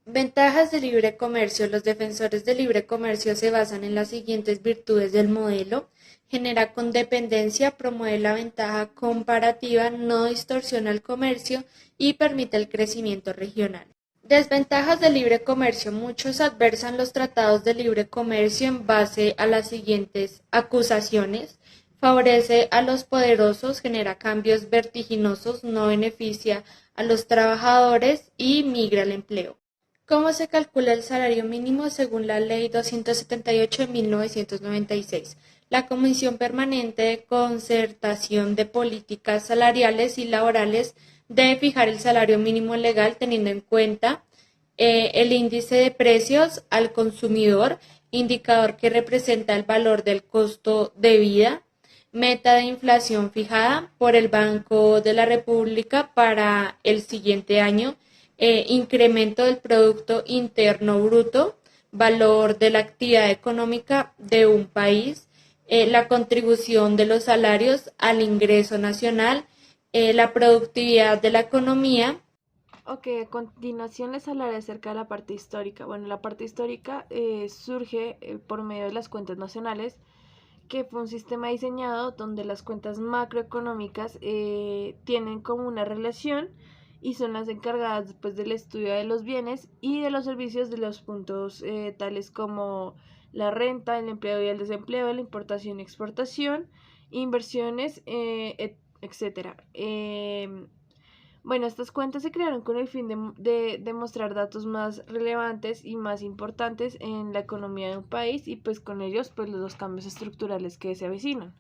Ventajas del libre comercio. Los defensores del libre comercio se basan en las siguientes virtudes del modelo: genera condependencia, promueve la ventaja comparativa, no distorsiona el comercio y permite el crecimiento regional. Desventajas del libre comercio. Muchos adversan los tratados de libre comercio en base a las siguientes acusaciones: favorece a los poderosos, genera cambios vertiginosos, no beneficia a los trabajadores y migra el empleo. ¿Cómo se calcula el salario mínimo según la Ley 278 de 1996? La Comisión Permanente de Concertación de Políticas Salariales y Laborales debe fijar el salario mínimo legal teniendo en cuenta el índice de precios al consumidor, indicador que representa el valor del costo de vida, meta de inflación fijada por el Banco de la República para el siguiente año, incremento del Producto Interno Bruto, valor de la actividad económica de un país, la contribución de los salarios al ingreso nacional, la productividad de la economía. Ok, a continuación les hablaré acerca de la parte histórica. Bueno, la parte histórica surge por medio de las cuentas nacionales, que fue un sistema diseñado donde las cuentas macroeconómicas tienen como una relación y son las encargadas después del estudio de los bienes y de los servicios de los puntos tales como la renta, el empleo y el desempleo, la importación y exportación, inversiones, etcétera. Bueno, estas cuentas se crearon con el fin de mostrar datos más relevantes y más importantes en la economía de un país y pues con ellos pues los cambios estructurales que se avecinan.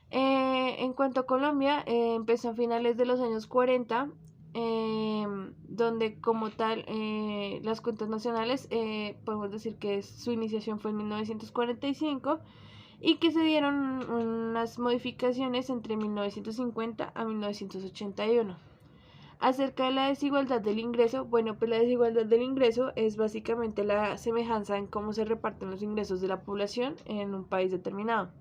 En cuanto a Colombia, empezó a finales de los años 40, donde como tal las cuentas nacionales, podemos decir que su iniciación fue en 1945 y que se dieron unas modificaciones entre 1950 a 1981. Acerca de la desigualdad del ingreso, bueno, pues la desigualdad del ingreso es básicamente la semejanza en cómo se reparten los ingresos de la población en un país determinado.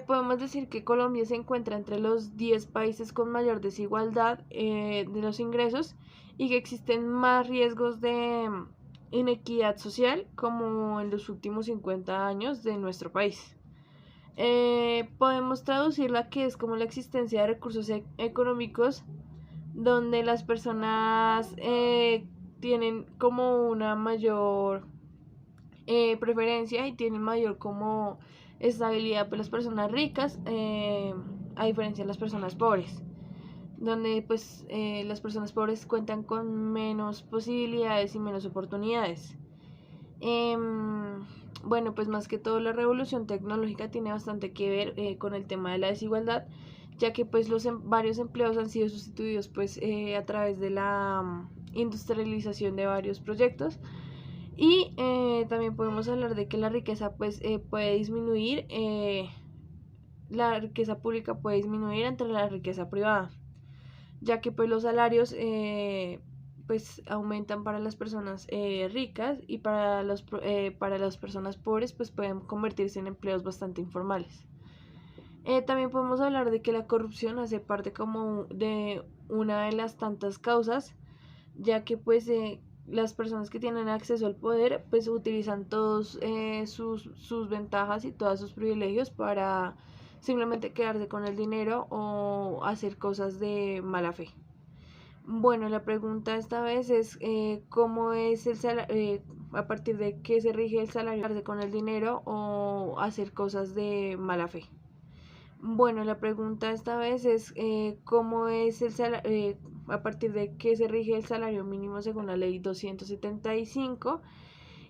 Podemos decir que Colombia se encuentra entre los 10 países con mayor desigualdad de los ingresos y que existen más riesgos de inequidad social como en los últimos 50 años de nuestro país. Podemos traducirla que es como la existencia de recursos económicos donde las personas tienen como una mayor preferencia y tienen mayor como estabilidad por las personas ricas a diferencia de las personas pobres, donde pues las personas pobres cuentan con menos posibilidades y menos oportunidades. Bueno, pues más que todo la revolución tecnológica tiene bastante que ver con el tema de la desigualdad, ya que pues varios empleos han sido sustituidos pues a través de la industrialización de varios proyectos y también podemos hablar de que la riqueza pues puede disminuir, la riqueza pública puede disminuir entre la riqueza privada, ya que pues los salarios pues aumentan para las personas ricas y para las personas pobres pues pueden convertirse en empleos bastante informales. También podemos hablar de que la corrupción hace parte como de una de las tantas causas, ya que pues las personas que tienen acceso al poder pues utilizan todos sus ventajas y todos sus privilegios para simplemente quedarse con el dinero o hacer cosas de mala fe. Bueno, la pregunta esta vez es cómo es el salario, a partir de qué se rige el salario, quedarse con el dinero o hacer cosas de mala fe. Bueno, la pregunta esta vez es cómo es el salario, a partir de qué se rige el salario mínimo según la ley 275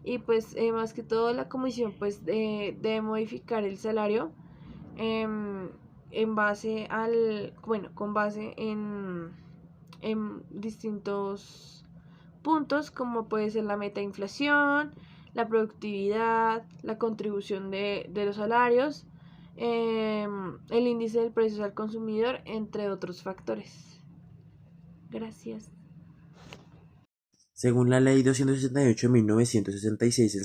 y pues más que todo la comisión pues debe modificar el salario en base bueno, con base en distintos puntos como puede ser la meta de inflación, la productividad, la contribución de los salarios, el índice del precio al consumidor, entre otros factores. Gracias. Según la Ley 268 de 1966,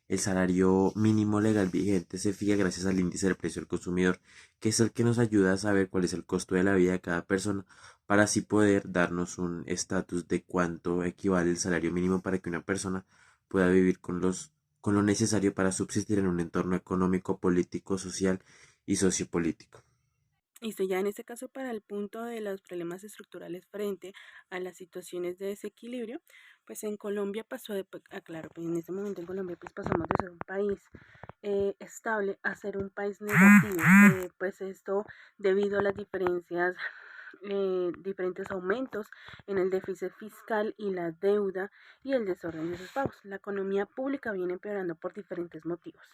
el salario mínimo legal vigente se fija gracias al índice del precio del consumidor, que es el que nos ayuda a saber cuál es el costo de la vida de cada persona para así poder darnos un estatus de cuánto equivale el salario mínimo para que una persona pueda vivir con lo necesario para subsistir en un entorno económico, político, social y sociopolítico. Y ya en este caso para el punto de los problemas estructurales frente a las situaciones de desequilibrio, pues en Colombia pasó de, claro, pues en este momento en Colombia pues pasamos de ser un país estable a ser un país negativo, pues esto debido a las diferencias, diferentes aumentos en el déficit fiscal y la deuda y el desorden de sus pagos. La economía pública viene empeorando por diferentes motivos.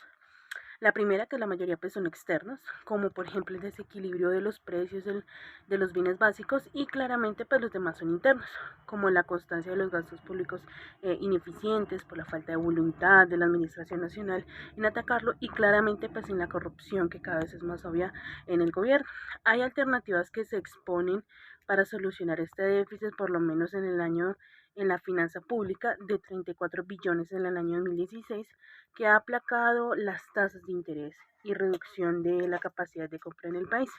La primera, que la mayoría pues son externos, como por ejemplo el desequilibrio de los precios de los bienes básicos, y claramente pues los demás son internos, como la constancia de los gastos públicos ineficientes por la falta de voluntad de la administración nacional en atacarlo, y claramente pues en la corrupción que cada vez es más obvia en el gobierno. Hay alternativas que se exponen para solucionar este déficit, por lo menos en la finanza pública de 34 billones en el año 2016, que ha aplacado las tasas de interés y reducción de la capacidad de compra en el país.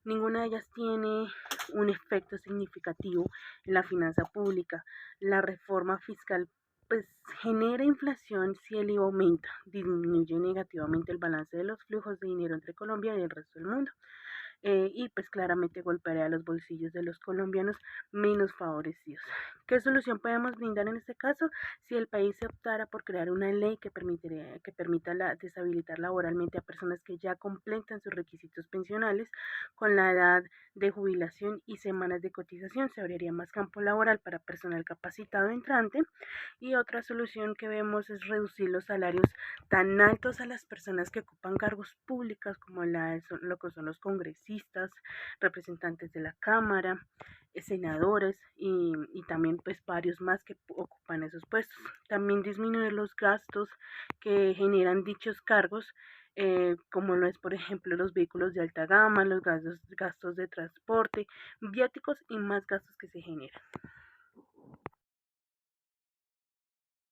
Ninguna de ellas tiene un efecto significativo en la finanza pública. La reforma fiscal pues genera inflación si el IVA aumenta, disminuye negativamente el balance de los flujos de dinero entre Colombia y el resto del mundo, y pues claramente golpearía los bolsillos de los colombianos menos favorecidos. ¿Qué solución podemos brindar en este caso? Si el país se optara por crear una ley que permita deshabilitar laboralmente a personas que ya completan sus requisitos pensionales con la edad de jubilación y semanas de cotización, se abriría más campo laboral para personal capacitado entrante. Y otra solución que vemos es reducir los salarios tan altos a las personas que ocupan cargos públicos como lo que son los congresistas, representantes de la Cámara, senadores y también pues varios más que ocupan esos puestos. También disminuir los gastos que generan dichos cargos, como lo es por ejemplo los vehículos de alta gama, los gastos de transporte, viáticos y más gastos que se generan.